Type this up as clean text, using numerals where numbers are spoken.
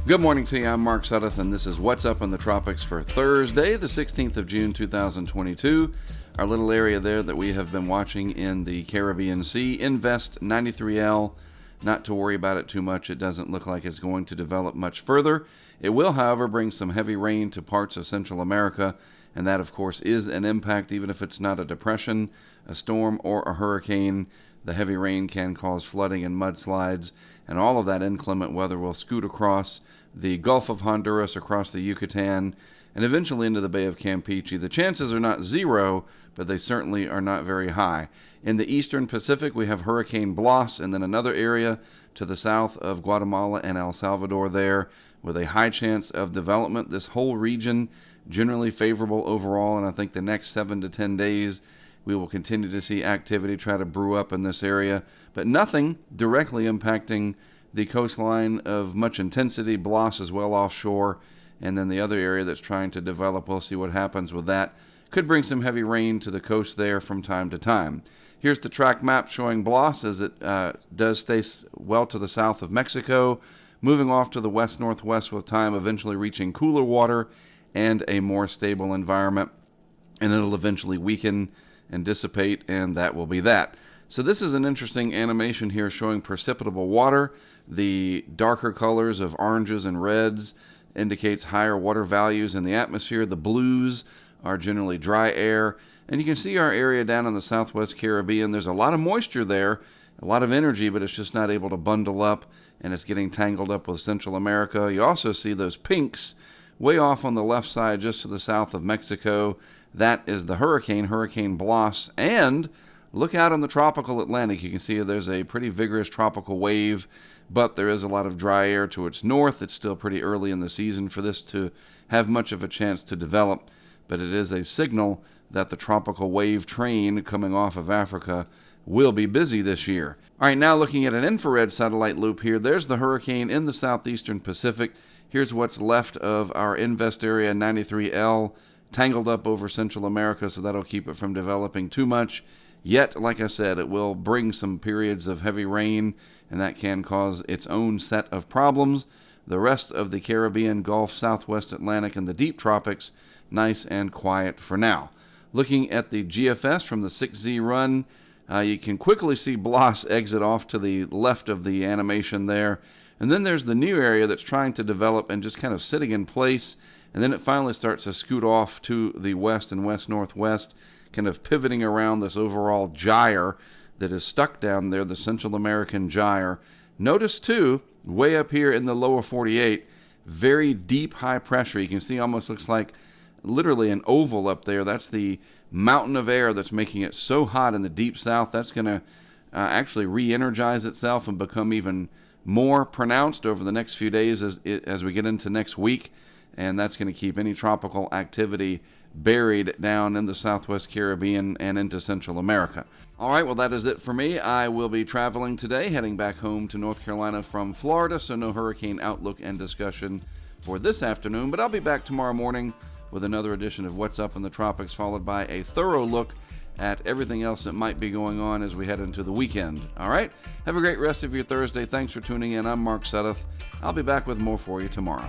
Good morning to you. I'm Mark Sudduth, and this is What's Up in the Tropics for Thursday, the 16th of June, 2022. Our little area there that we have been watching in the Caribbean Sea, Invest 93L. Not to worry about it too much. It doesn't look like it's going to develop much further. It will, however, bring some heavy rain to parts of Central America, and that, of course, is an impact, even if it's not a depression, a storm, or a hurricane. The heavy rain can cause flooding and mudslides, and all of that inclement weather will scoot across the Gulf of Honduras, across the Yucatan, and eventually into the Bay of Campeche. The chances are not zero, but they certainly are not very high. In the eastern Pacific, we have Hurricane Blas, and then another area to the south of Guatemala and El Salvador there, with a high chance of development. This whole region generally favorable overall, and I think the next 7 to 10 days we will continue to see activity try to brew up in this area, but nothing directly impacting the coastline of much intensity. Blas is well offshore, and then the other area that's trying to develop, we'll see what happens with that. Could bring some heavy rain to the coast there from time to time. Here's the track map showing Blas as it does stay well to the south of Mexico, moving off to the west-northwest with time, eventually reaching cooler water and a more stable environment, and it'll eventually weaken and dissipate, and that will be that. So this is an interesting animation here showing precipitable water. The darker colors of oranges and reds indicates higher water values in the atmosphere. The blues are generally dry air. And you can see our area down in the southwest Caribbean. There's a lot of moisture there, a lot of energy, but it's just not able to bundle up, and it's getting tangled up with Central America. You also see those pinks way off on the left side just to the south of Mexico. That is the Hurricane Blas. And look out in the tropical Atlantic. You can see there's a pretty vigorous tropical wave, but there is a lot of dry air to its north. It's still pretty early in the season for this to have much of a chance to develop, but it is a signal that the tropical wave train coming off of Africa will be busy this year. All right, now looking at an infrared satellite loop here, there's the hurricane in the southeastern Pacific. Here's what's left of our Invest area 93L, tangled up over Central America, so that'll keep it from developing too much. Yet, like I said, it will bring some periods of heavy rain, and that can cause its own set of problems. The rest of the Caribbean, Gulf, Southwest Atlantic, and the deep tropics, nice and quiet for now. Looking at the GFS from the 6Z run, you can quickly see Blas exit off to the left of the animation there. And then there's the new area that's trying to develop and just kind of sitting in place. And then it finally starts to scoot off to the west and west-northwest, kind of pivoting around this overall gyre that is stuck down there, the Central American gyre. Notice, too, way up here in the lower 48, very deep high pressure. You can see almost looks like literally an oval up there. That's the mountain of air that's making it so hot in the deep south. That's going to actually re-energize itself and become even more pronounced over the next few days as we get into next week. And that's going to keep any tropical activity buried down in the southwest Caribbean and into Central America. All right, well, that is it for me. I will be traveling today, heading back home to North Carolina from Florida, so no hurricane outlook and discussion for this afternoon. But I'll be back tomorrow morning with another edition of What's Up in the Tropics, followed by a thorough look at everything else that might be going on as we head into the weekend. All right? Have a great rest of your Thursday. Thanks for tuning in. I'm Mark Sudduth. I'll be back with more for you tomorrow.